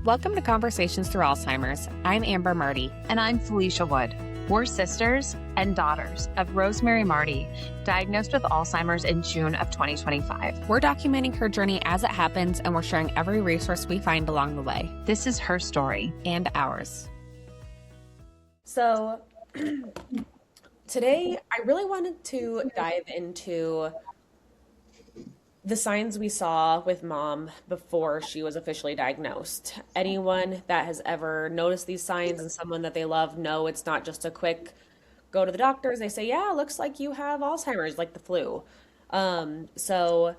Welcome to Conversations Through Alzheimer's. I'm Amber Marty. And I'm Felicia Wood. We're sisters and daughters of Rosemary Marty, diagnosed with Alzheimer's in June of 2025. We're documenting her journey as it happens, and we're sharing every resource we find along the way. This is her story. And ours. So today I really wanted to dive into the signs we saw with Mom before she was officially diagnosed. Anyone that has ever noticed these signs and someone that they love know it's not just a quick go to the doctors. They say, yeah, looks like you have Alzheimer's, like the flu. So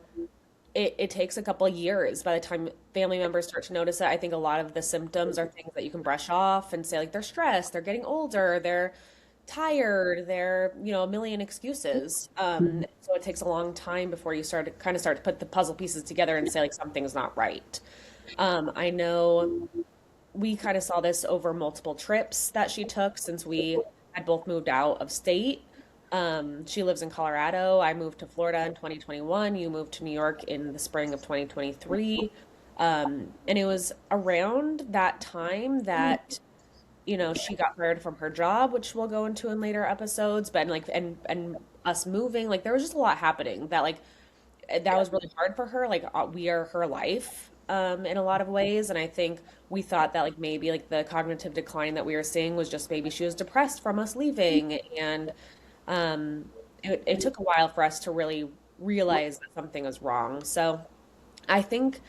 it takes a couple of years by the time family members start to notice it. I think a lot of the symptoms are things that you can brush off and say, like, they're stressed, they're getting older, they're tired, they're, a million excuses. So it takes a long time before you start to put the puzzle pieces together and say, like, something's not right. I know we kind of saw this over multiple trips that she took since we had both moved out of state. She lives in Colorado. I moved to Florida in 2021. You moved to New York in the spring of 2023. And it was around that time that she got fired from her job, which we'll go into in later episodes, but and us moving, there was just a lot happening that that was really hard for her. We are her life, in a lot of ways. And I think we thought that maybe the cognitive decline that we were seeing was just maybe she was depressed from us leaving. And, it took a while for us to really realize that something was wrong. So I think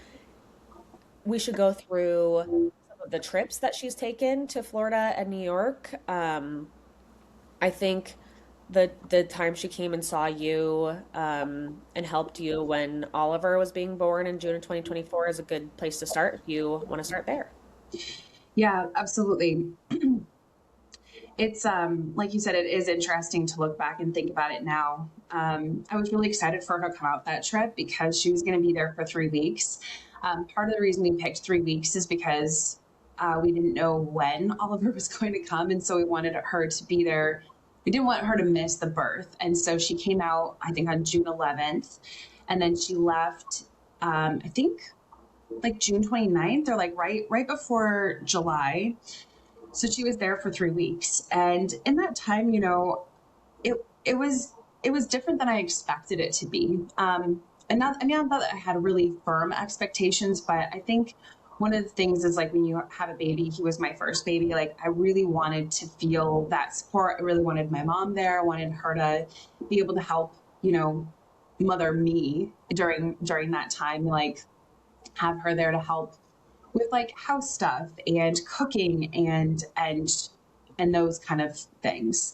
we should go through the trips that she's taken to Florida and New York. I think the time she came and saw you and helped you when Oliver was being born in June of 2024 is a good place to start if you want to start there. Yeah, absolutely. It's like you said, it is interesting to look back and think about it now. I was really excited for her to come out that trip because she was going to be there for 3 weeks. Part of the reason we picked 3 weeks is because we didn't know when Oliver was going to come. And so we wanted her to be there. We didn't want her to miss the birth. And so she came out, I think, on June 11th. And then she left, I think, June 29th or right before July. So she was there for 3 weeks. And in that time, it was different than I expected it to be. And not that I had really firm expectations, but I think one of the things is when you have a baby, he was my first baby. I really wanted to feel that support. I really wanted my mom there. I wanted her to be able to help, mother me during that time, have her there to help with house stuff and cooking and those kind of things.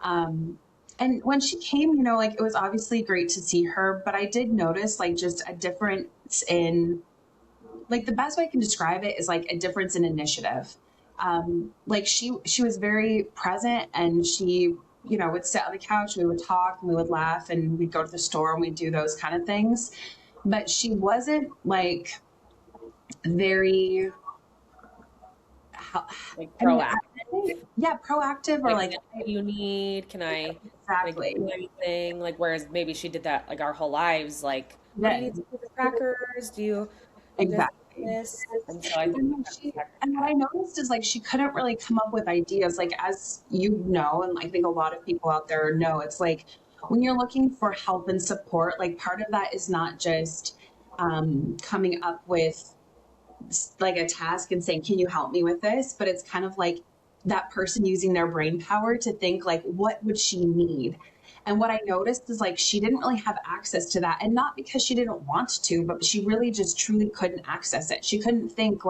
And when she came, it was obviously great to see her, but I did notice just a difference in, the best way I can describe it is a difference in initiative. She was very present, and she, would sit on the couch, we would talk, and we would laugh, and we'd go to the store and we'd do those kind of things. But she wasn't very proactive. Proactive or what you need, can I exactly do anything, whereas maybe she did that our whole lives, what do you need to do, crackers, do you exactly this? And so I think and what I noticed is she couldn't really come up with ideas, as and I think a lot of people out there know, it's when you're looking for help and support, part of that is not just coming up with a task and saying, can you help me with this? But it's kind of that person using their brain power to think what would she need? And what I noticed is she didn't really have access to that. And not because she didn't want to, but she really just truly couldn't access it. She couldn't think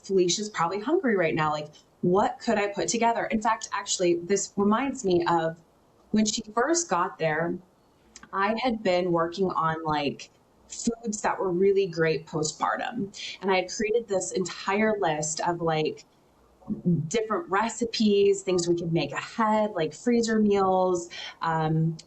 Felicia's probably hungry right now. What could I put together? In fact, actually, this reminds me of when she first got there, I had been working on foods that were really great postpartum. And I had created this entire list of different recipes, things we could make ahead, freezer meals,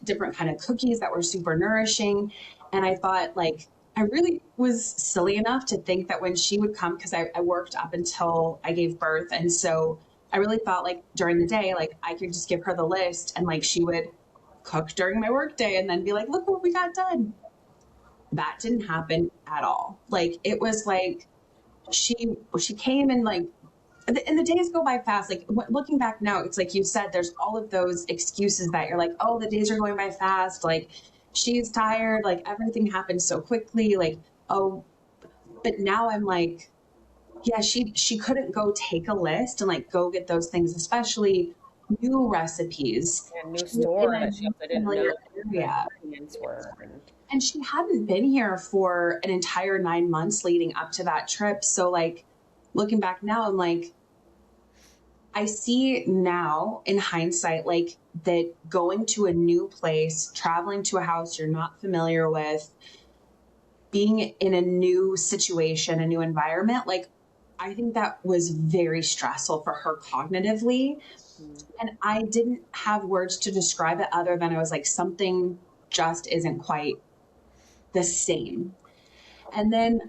different kind of cookies that were super nourishing. And I thought I really was silly enough to think that when she would come, because I worked up until I gave birth. And so I really thought during the day, I could just give her the list and she would cook during my work day and then be look what we got done. That didn't happen at all. It was she came and like, and the days go by fast. Like looking back now, it's like you said, there's all of those excuses that you're like, oh, the days are going by fast. Like she's tired. Like everything happened so quickly. Like, oh, but now I'm like, yeah, she couldn't go take a list and like go get those things, especially new recipes. And new She was store in a that she also didn't know familiar what the area. ingredients were. And she hadn't been here for an entire 9 months leading up to that trip. So like looking back now, I'm like, I see now in hindsight, like that going to a new place, traveling to a house you're not familiar with, being in a new situation, a new environment, like I think that was very stressful for her cognitively. And I didn't have words to describe it other than I was like, something just isn't quite the same. And then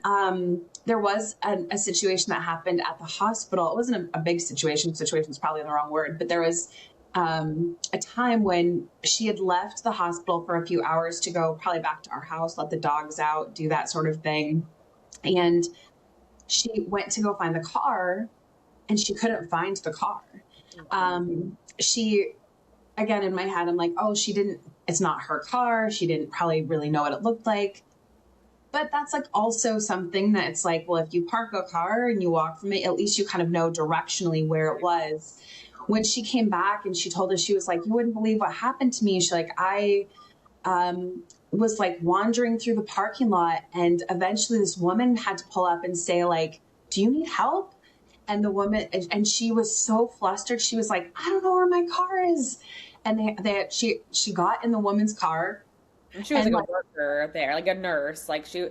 there was a situation that happened at the hospital. It wasn't a big situation. Situation is probably the wrong word, but there was a time when she had left the hospital for a few hours to go probably back to our house, let the dogs out, do that sort of thing. And she went to go find the car and she couldn't find the car. She, again, in my head, I'm like, oh, it's not her car. She didn't probably really know what it looked like. But that's like also something that it's like, well, if you park a car and you walk from it, at least you kind of know directionally where it was. When she came back and she told us, she was like, you wouldn't believe what happened to me. She's like, I was like wandering through the parking lot and eventually this woman had to pull up and say like, do you need help? And the woman, and she was so flustered. She was like, I don't know where my car is. And she got in the woman's car. And she was like a worker there, like a nurse. Like she knew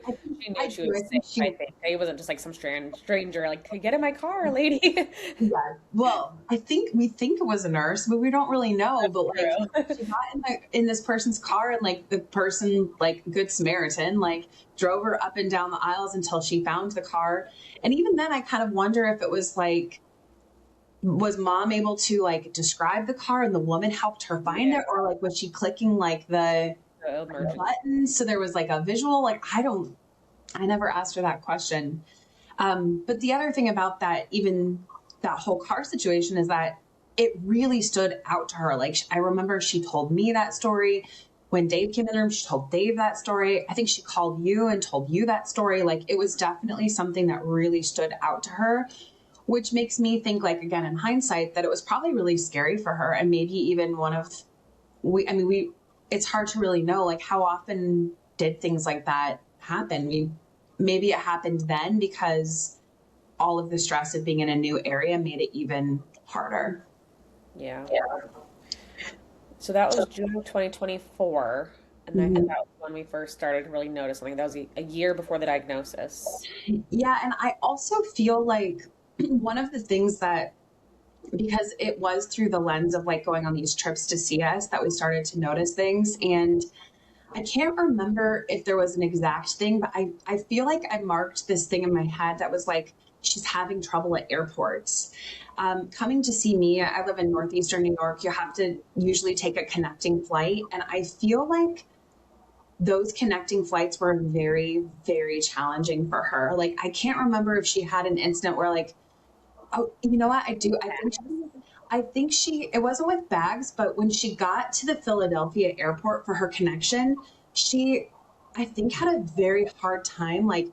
she was sick, I think. It wasn't just like some stranger, like, get in my car, lady. Yeah. Well, we think it was a nurse, but we don't really know. But like she got in this person's car and like the person, like Good Samaritan, like drove her up and down the aisles until she found the car. And even then I kind of wonder if it was like, was mom able to like describe the car and the woman helped her find it? Or like, was she clicking like the buttons? So there was like a visual, like, I never asked her that question. But the other thing about that, even that whole car situation is that it really stood out to her. Like I remember she told me that story when Dave came in the room, she told Dave that story. I think she called you and told you that story. Like it was definitely something that really stood out to her, which makes me think like, again, in hindsight, that it was probably really scary for her. And maybe even it's hard to really know, like how often did things like that happen? Maybe it happened then because all of the stress of being in a new area made it even harder. Yeah. So that was June of 2024. And I think that was when we first started to really notice something. That was a year before the diagnosis. Yeah. And I also feel like one of the things that, because it was through the lens of like going on these trips to see us that we started to notice things. And I can't remember if there was an exact thing, but I feel like I marked this thing in my head that was like, she's having trouble at airports. Coming to see me, I live in northeastern New York. You have to usually take a connecting flight. And I feel like those connecting flights were very, very challenging for her. Like, I can't remember if she had an incident where like, oh, you know what? I do. I think it wasn't with bags, but when she got to the Philadelphia airport for her connection, I think had a very hard time, like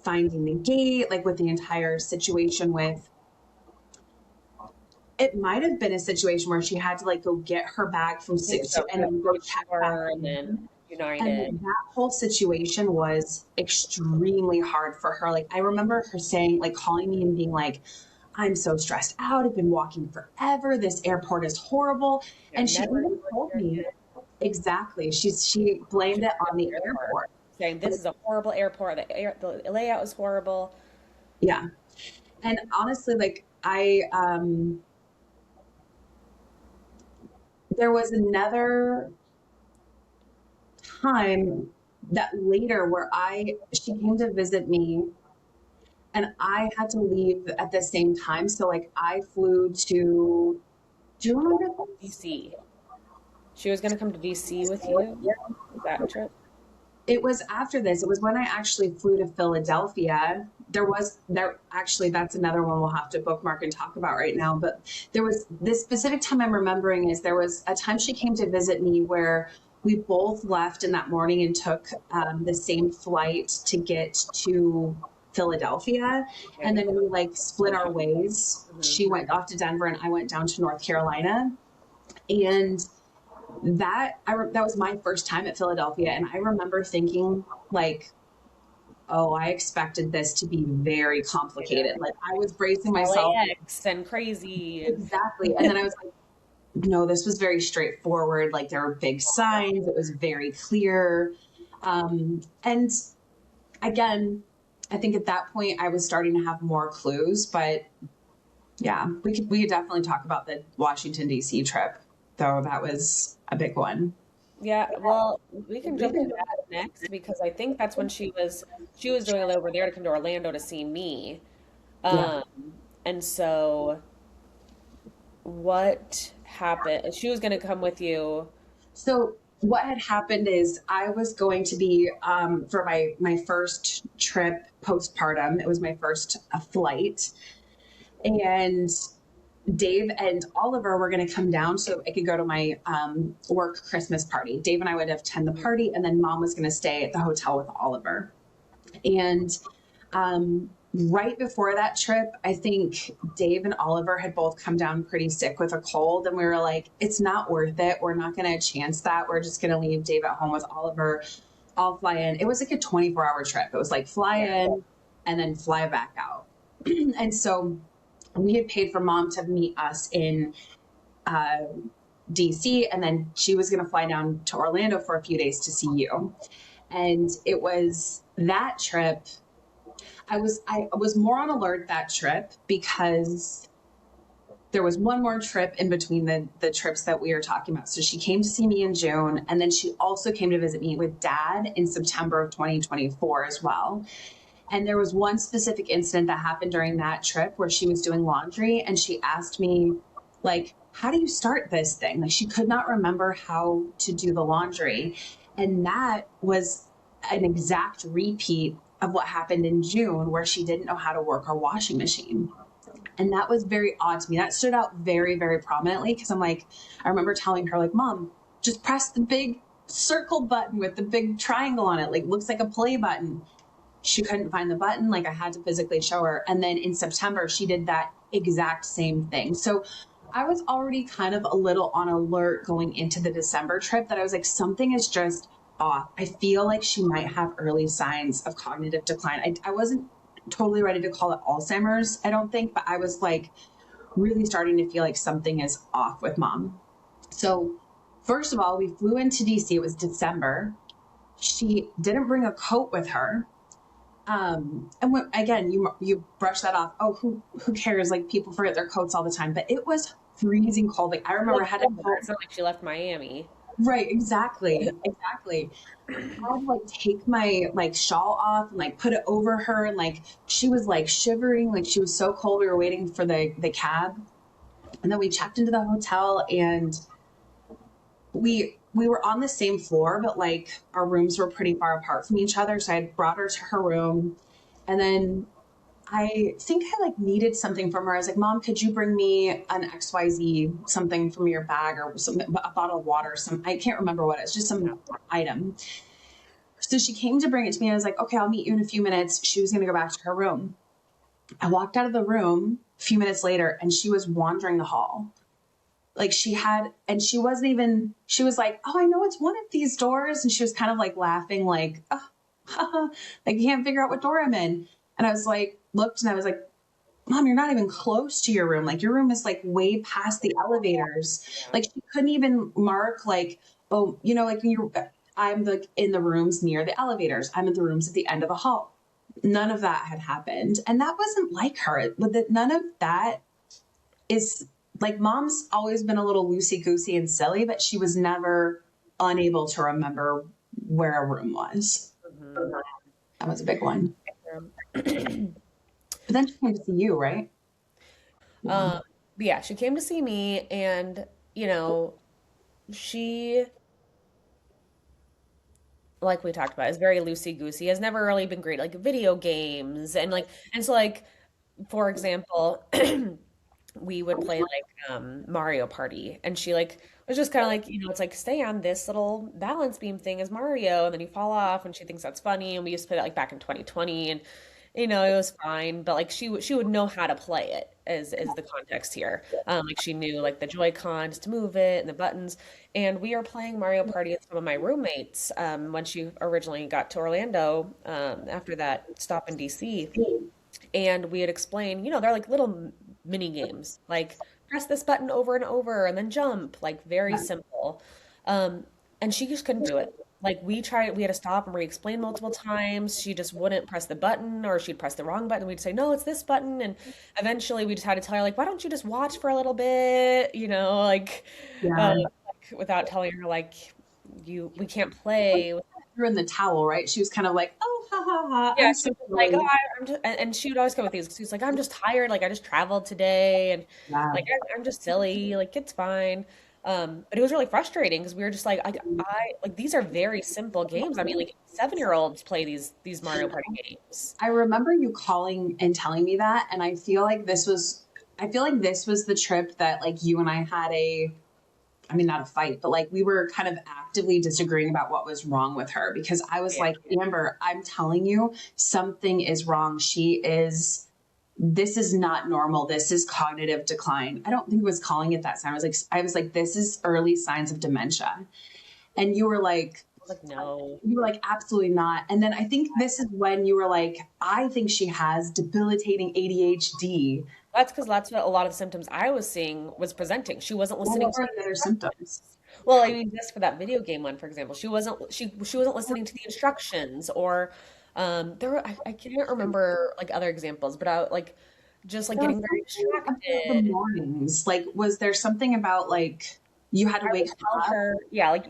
finding the gate, like with the entire situation with, it might've been a situation where she had to like go get her bag from six and then go check back. And then United. And that whole situation was extremely hard for her. Like I remember her saying, like calling me and being like, I'm so stressed out. I've been walking forever. This airport is horrible. Yeah, and she even told me, exactly. She blamed it on the airport. Saying this is a horrible airport. The layout is horrible. Yeah. And honestly, like there was another time that later where she came to visit me and I had to leave at the same time. So like I flew to, do you remember DC? She was going to come to DC with you? That trip? It was after this. It was when I actually flew to Philadelphia. There actually, that's another one we'll have to bookmark and talk about right now. But there was this specific time I'm remembering is there was a time she came to visit me where we both left in that morning and took the same flight to get to Philadelphia. And then we like split our ways. She went off to Denver and I went down to North Carolina. And that was my first time at Philadelphia, and I remember thinking like, oh, I expected this to be very complicated. Like I was bracing myself. LAX and crazy. Exactly. And then I was like, no, this was very straightforward. Like there were big signs. It was very clear. And again, I think at that point I was starting to have more clues, but yeah, we could definitely talk about the Washington, D.C. trip, though. That was a big one. Yeah, well, we can jump into that next because I think that's when she was doing it over there to come to Orlando to see me. Yeah. And so what happened? She was going to come with you. So what had happened is I was going to be for my first trip postpartum. It was my first flight, and Dave and Oliver were going to come down so I could go to my work Christmas party. Dave and I would attend the party, and then Mom was going to stay at the hotel with Oliver. And right before that trip, I think Dave and Oliver had both come down pretty sick with a cold, and we were like, it's not worth it. We're not going to chance that. We're just going to leave Dave at home with Oliver. I'll fly in. It was like a 24-hour trip. It was like fly in and then fly back out. And so we had paid for Mom to meet us in DC, and then she was going to fly down to Orlando for a few days to see you. And it was that trip. I was more on alert that trip because there was one more trip in between the trips that we were talking about. So she came to see me in June, and then she also came to visit me with Dad in September of 2024 as well. And there was one specific incident that happened during that trip where she was doing laundry, and she asked me, like, how do you start this thing? Like, she could not remember how to do the laundry. And that was an exact repeat of what happened in June, where she didn't know how to work our washing machine. And that was very odd to me. That stood out very, very prominently because I'm like, I remember telling her, like, Mom, just press the big circle button with the big triangle on it. Like, looks like a play button. She couldn't find the button. Like, I had to physically show her. And then in September, she did that exact same thing. So I was already kind of a little on alert going into the December trip that I was like, something is just off. I feel like she might have early signs of cognitive decline. I wasn't totally ready to call it Alzheimer's, I don't think, but I was like really starting to feel like something is off with Mom. So first of all, we flew into DC. It was December. She didn't bring a coat with her. And again, you brush that off. Oh, who cares? Like, people forget their coats all the time, but it was freezing cold. Like, I remember I had to It's not like she left Miami. Right, exactly. I had to like take my like shawl off and like put it over her, and like she was like shivering, like she was so cold. We were waiting for the cab, and then we checked into the hotel, and we were on the same floor, but like our rooms were pretty far apart from each other. So I had brought her to her room, and then I think I like needed something from her. I was like, Mom, could you bring me an XYZ, something from your bag, or something, a bottle of water, I can't remember what it was, just some item. So she came to bring it to me. I was like, okay, I'll meet you in a few minutes. She was going to go back to her room. I walked out of the room a few minutes later, and she was wandering the hall. Like she wasn't even, she was like, oh, I know it's one of these doors. And she was kind of like laughing, like, oh, like, you can't figure out what door I'm in. And I was like, looked, and I was like, Mom, you're not even close to your room. Like, your room is like way past the elevators. Like, she couldn't even mark like, oh, you know, like I'm like in the rooms near the elevators. I'm in the rooms at the end of the hall. None of that had happened. And that wasn't like her. None of that is like, Mom's always been a little loosey-goosey and silly, but she was never unable to remember where a room was. Mm-hmm. That was a big one. But then she came to see you, right? Yeah, she came to see me, and you know, like we talked about, is very loosey goosey, has never really been great, like video games and like, and so like, for example, we would play like Mario Party, and she like was just kind of like, it's like stay on this little balance beam thing as Mario, and then you fall off, and she thinks that's funny. And we used to play that like back in 2020, and it was fine, but like she would know how to play it is the context here. Like she knew like the Joy Cons to move it and the buttons. And we were playing Mario Party with some of my roommates when she originally got to Orlando after that stop in DC. And we had explained, they're like little mini games, like press this button over and over and then jump, like very simple. Um, and she just couldn't do it. Like we had to stop and re-explain multiple times. She just wouldn't press the button, or she'd press the wrong button. We'd say, no, it's this button. And eventually we just had to tell her, like, why don't you just watch for a little bit, like, Yeah. like without telling her, like, we can't play. Threw in the towel, right? She was kind of like, oh, ha ha ha. Yeah, I'm she so was like, sorry. oh, I'm just, and she would always come with these excuses, like, I'm just tired, like, I just traveled today, and Yeah. like, I'm just silly, like, it's fine. But it was really frustrating because we were just like, like, these are very simple games. I mean, like, 7-year-olds play these Mario Party games. I remember you calling and telling me that, and I feel like this was the trip that like you and I had I mean, not a fight, but like we were kind of actively disagreeing about what was wrong with her, because I was Yeah. like, Amber, I'm telling you, something is wrong. This is not normal. This is cognitive decline. I don't think it was calling it that sign. I was like, this is early signs of dementia. And I was like, no. you were like, absolutely not. And then I think this is when you were like, I think she has debilitating ADHD. That's because that's what a lot of the symptoms I was seeing was presenting. She wasn't What listening to were the other symptoms? well, I mean, just for that video game one, for example, she wasn't listening to the instructions, or I can't remember like other examples, but I like just like There was getting very something about the distracted. mornings. Like, was there something about like you had to I wake would tell her up? her, yeah, like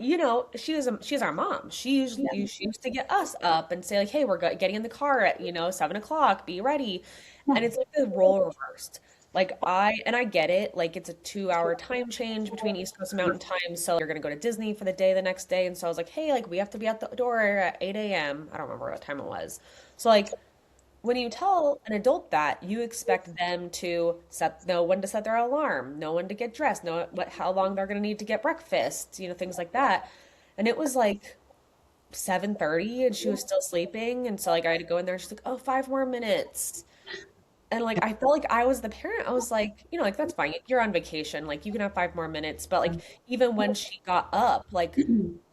she's our mom. She used to get us up and say like, hey, we're getting in the car at 7 o'clock, be ready, Yeah. and it's like the role reversed. Like I get it, like it's a 2 hour time change between East Coast and Mountain Time, so you're gonna go to Disney for the day the next day, and so I was like, hey, like we have to be at the door at 8 a.m. I don't remember what time it was, so like when you tell an adult that, you expect them to know when to set their alarm, know when to get dressed, know how long they're going to need to get breakfast, things like that. And it was like 7:30 and she was still sleeping, and so like I had to go in there and she's like, "Oh, 5 more minutes." And like I felt like I was the parent. I was like, like that's fine. You're on vacation. Like you can have 5 more minutes. But like even when she got up, like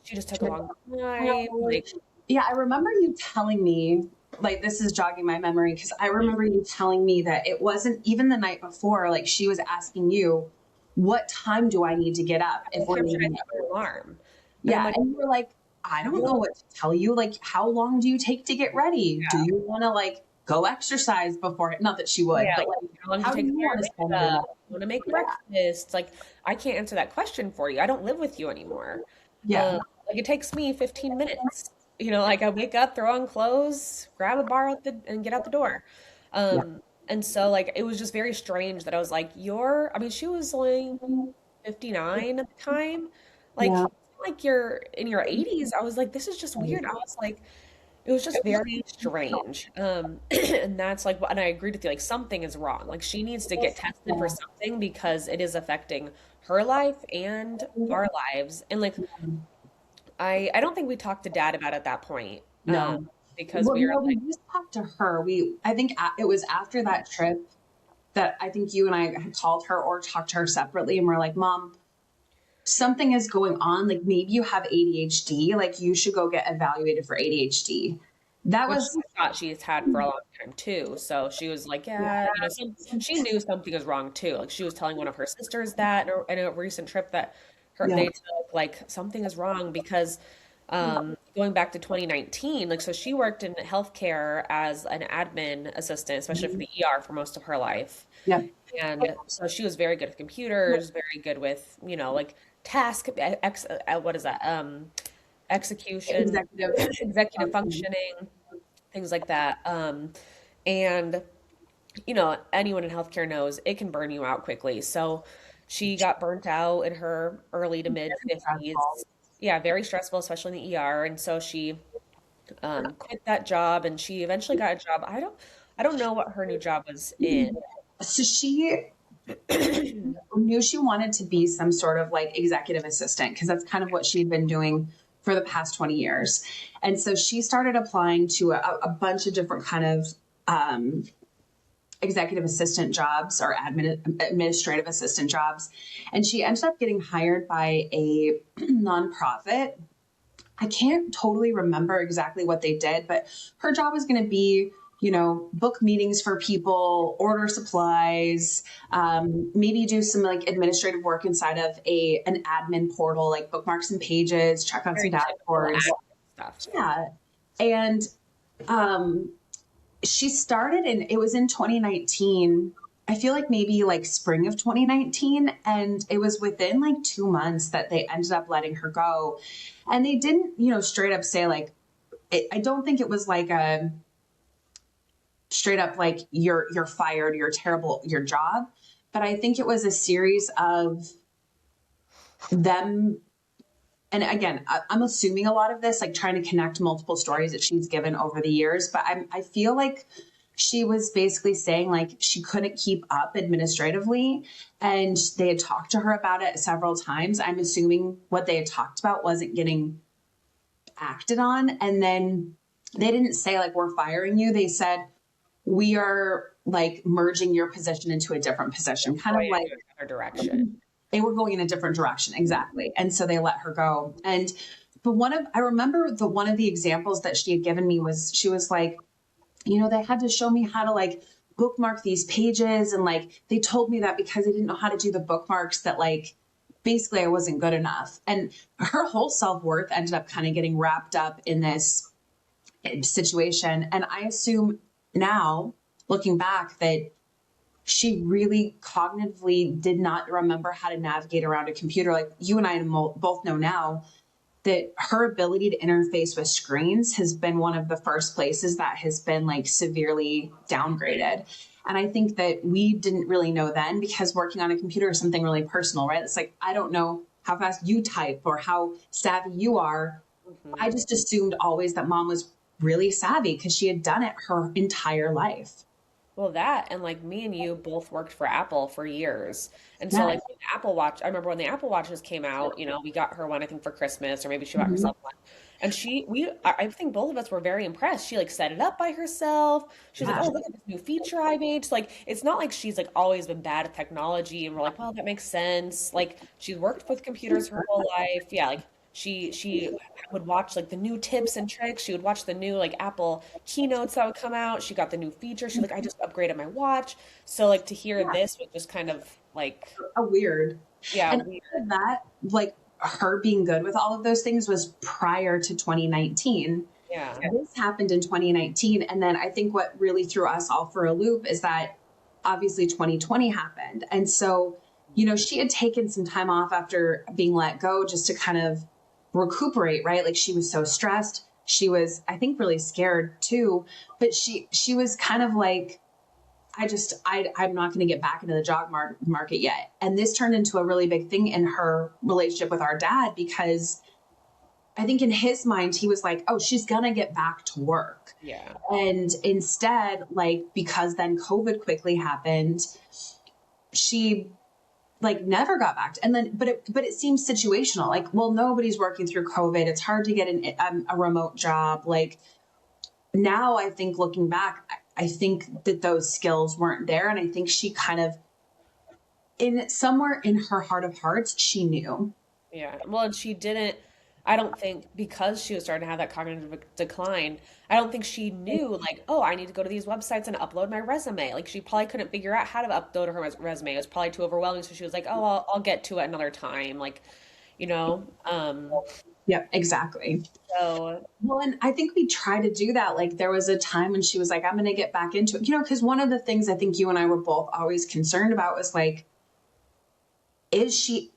she just took a long time. Like Yeah, I remember you telling me, like, this is jogging my memory, because I remember you telling me that it wasn't even the night before, like, she was asking you, what time do I need to get up if what we're time should I leaving? set my alarm? And I'm Yeah. like, And you were like, I don't know what to tell you. Like, how long do you take to get ready? Do you want to, like, go exercise before? Not that she would, yeah, but like, like, how long do how you do take to you wear want to spend your makeup? night? Want to make Yeah. breakfast? Like, I can't answer that question for you. I don't live with you anymore. Yeah. Like it takes me 15 minutes. Like I wake up, throw on clothes, grab a bar and get out the door. Yeah. And so like it was just very strange that I was like, I mean, she was like 59 at the time. Yeah. Like you're in your 80s. I was like, this is just weird. I was like, it was just very strange. And that's like, and I agreed with you, like something is wrong. Like she needs to get tested for Yeah. something because it is affecting her life and our lives. And like, I don't think we talked to dad about it at that point. No. Because Well, we were no, we like, just talked to her. I think it was after that trip that I think you and I had called her or talked to her separately, and we're like, Mom, something is going on. Like maybe you have ADHD. Like you should go get evaluated for ADHD. That which was, she thought she's had for a long time too. So she was like, yeah, yeah, she knew something was wrong too. Like she was telling one of her sisters that in a recent trip that yeah, they took, like something is wrong because going back to 2019, like so she worked in healthcare as an admin assistant, especially for the ER for most of her life. yeah, And so she was very good with computers, very good with, like what is that? Execution, executive executive function. functioning, things like that. And anyone in healthcare knows it can burn you out quickly. So she got burnt out in her early to mid 50s. Stressful. Yeah, very stressful, especially in the ER. And so she quit that job, and she eventually got a job. I don't know what her new job was in. So she knew she wanted to be some sort of like executive assistant because that's kind of what she'd been doing for the past 20 years. And so she started applying to a bunch of different kind of executive assistant jobs or administrative assistant jobs. And she ended up getting hired by a nonprofit. I can't totally remember exactly what they did, but her job was going to be, book meetings for people, order supplies, maybe do some like administrative work inside of an admin portal, like bookmark some pages, check on some dashboards. Stuff. Yeah. And she started it was in 2019. I feel like maybe like spring of 2019. And it was within like 2 months that they ended up letting her go. And they didn't, straight up say like, I don't think it was like a straight up like you're fired, you're terrible, your job. But I think it was a series of them. And again, I'm assuming a lot of this, like trying to connect multiple stories that she's given over the years. But I feel like she was basically saying like she couldn't keep up administratively, and they had talked to her about it several times. I'm assuming what they had talked about wasn't getting acted on. And then they didn't say like, we're firing you. They said, we are like merging your position into a different position, kind of like another direction. They were going in a different direction. Exactly. And so they let her go. But I remember one of the examples that she had given me was, she was like, they had to show me how to like bookmark these pages. And like, they told me that because I didn't know how to do the bookmarks that like, basically I wasn't good enough. And her whole self-worth ended up kind of getting wrapped up in this situation. And I assume now looking back that she really cognitively did not remember how to navigate around a computer. Like you and I both know now that her ability to interface with screens has been one of the first places that has been like severely downgraded. And I think that we didn't really know then, because working on a computer is something really personal, right? It's like, I don't know how fast you type or how savvy you are. Mm-hmm. I just assumed always that mom was really savvy because she had done it her entire life. Well, that, and like me and you both worked for Apple for years. And so like the Apple Watch, I remember when the Apple Watches came out, we got her one, I think for Christmas, or maybe she got herself one. And I think both of us were very impressed. She like set it up by herself. She was like, oh, look at this new feature I made. So, like, it's not like she's like always been bad at technology and we're like, well, that makes sense. Like she's worked with computers her whole life. Yeah. Like she would watch like the new tips and tricks. She would watch the new like Apple keynotes that would come out. She got the new feature. She's like, I just upgraded my watch. So like to hear this was just kind of like a weird. Yeah. And weird. That like her being good with all of those things was prior to 2019. Yeah. This happened in 2019. And then I think what really threw us all for a loop is that obviously 2020 happened. And so, she had taken some time off after being let go just to kind of recuperate, right? Like she was so stressed. She was, I think, really scared too, but she was kind of like, I'm not going to get back into the job market yet. And this turned into a really big thing in her relationship with our dad, because I think in his mind, he was like, oh, she's going to get back to work. Yeah. And instead, like, because then COVID quickly happened, she like never got back to, and then, but it seems situational. Like, well, nobody's working through COVID. It's hard to get a remote job. Like now I think looking back, I think that those skills weren't there. And I think she kind of somewhere in her heart of hearts, she knew. Yeah. Well, and she didn't, I don't think, because she was starting to have that cognitive decline, I don't think she knew like, oh, I need to go to these websites and upload my resume. Like she probably couldn't figure out how to upload her resume. It was probably too overwhelming. So she was like, oh, I'll get to it another time. Like, Yep, exactly. So, well, and I think we tried to do that. Like there was a time when she was like, I'm going to get back into it, because one of the things I think you and I were both always concerned about was like, is she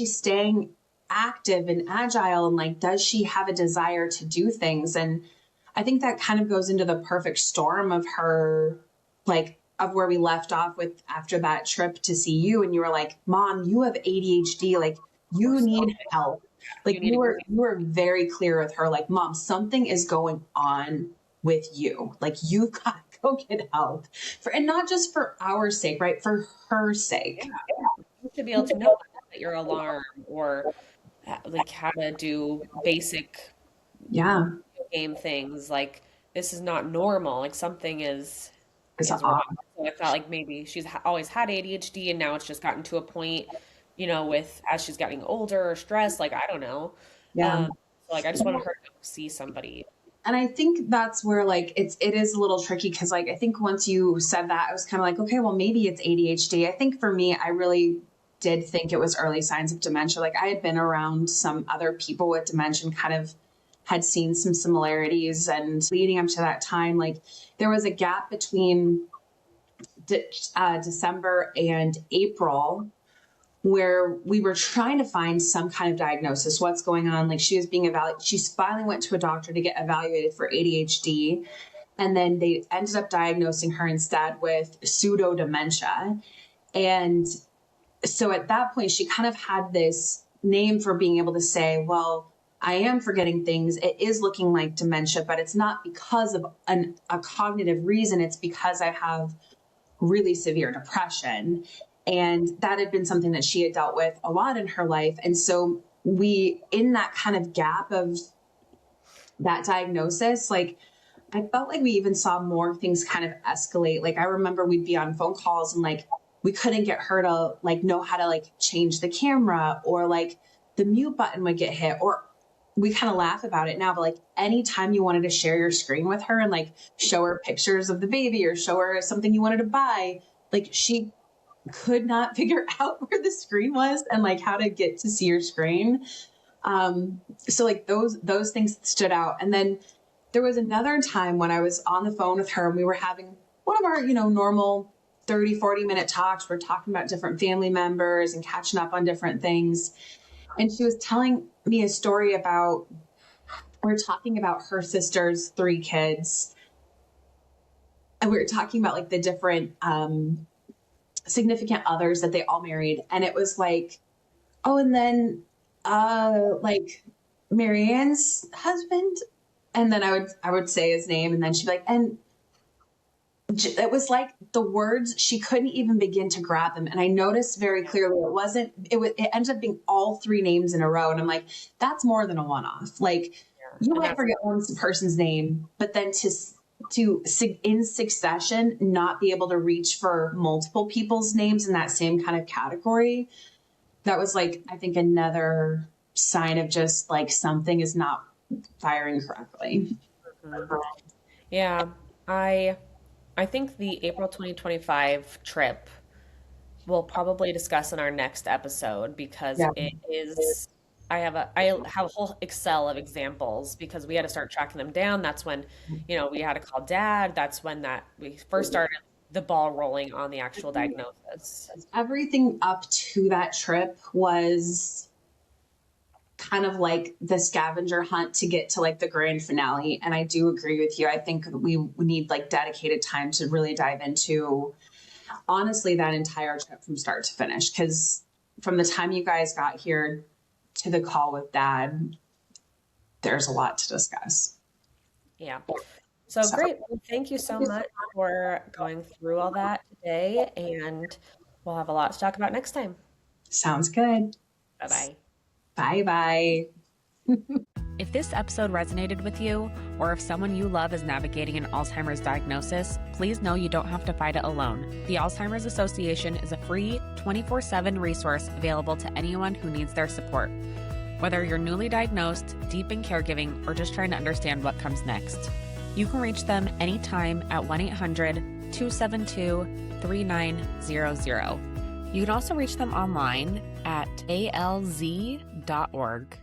staying active and agile, and like, does she have a desire to do things? And I think that kind of goes into the perfect storm of her, like, of where we left off with after that trip to see you. And you were like, Mom, you have ADHD. Like you need help. Like You need you were very clear with her, like, Mom, something is going on with you. Like you've got to go get help and not just for our sake, right? For her sake. you should be able to know that your alarm or like how to do basic Yeah. game things. Like this is not normal. Like something It's is wrong. So I thought like maybe she's always had ADHD and now it's just gotten to a point, with as she's getting older or stressed. Like I don't know. yeah. So like I just wanted her to see somebody. And I think that's where like it is a little tricky because like I think once you said that, I was kind of like, okay, well maybe it's ADHD. I think for me, I really did think it was early signs of dementia. Like I had been around some other people with dementia and kind of had seen some similarities, and leading up to that time, like there was a gap between December and April where we were trying to find some kind of diagnosis. What's going on? Like she was being evaluated. She finally went to a doctor to get evaluated for ADHD. And then they ended up diagnosing her instead with pseudo dementia. And so at that point, she kind of had this name for being able to say, well, I am forgetting things. It is looking like dementia, but it's not because of a cognitive reason. It's because I have really severe depression. And that had been something that she had dealt with a lot in her life. And so in that kind of gap of that diagnosis, like I felt like we even saw more things kind of escalate. Like I remember we'd be on phone calls and like we couldn't get her to like know how to like change the camera, or like the mute button would get hit, or we kind of laugh about it now, but like anytime you wanted to share your screen with her and like show her pictures of the baby or show her something you wanted to buy, like she could not figure out where the screen was and like how to get to see your screen. So like those things stood out. And then there was another time when I was on the phone with her and we were having one of our, normal 30-40 minute talks. We're talking about different family members and catching up on different things. And she was telling me a story about, we're talking about her sister's 3 kids. And we were talking about like the different, significant others that they all married. And it was like, oh, and then like Marianne's husband. And then I would say his name, and then she'd be like, and it was like the words, she couldn't even begin to grab them. And I noticed very clearly it ended up being all 3 names in a row. And I'm like, that's more than a one-off. Like you might forget one person's name, but then to in succession not be able to reach for multiple people's names in that same kind of category, that was like, I think another sign of just like something is not firing correctly. Mm-hmm. Yeah, I think the April 2025 trip we'll probably discuss in our next episode because it is I have a whole Excel of examples because we had to start tracking them down. That's when, we had to call Dad. That's when we first started the ball rolling on the actual diagnosis. Everything up to that trip was kind of like the scavenger hunt to get to like the grand finale. And I do agree with you. I think we need like dedicated time to really dive into, honestly, that entire trip from start to finish. Because from the time you guys got here to the call with Dad, there's a lot to discuss. Yeah. So great. Well, thank you so much for going through all that today. And we'll have a lot to talk about next time. Sounds good. Bye-bye. Bye-bye. If this episode resonated with you, or if someone you love is navigating an Alzheimer's diagnosis, please know you don't have to fight it alone. The Alzheimer's Association is a free 24/7 resource available to anyone who needs their support. Whether you're newly diagnosed, deep in caregiving, or just trying to understand what comes next. You can reach them anytime at 1-800-272-3900. You can also reach them online at alz.org.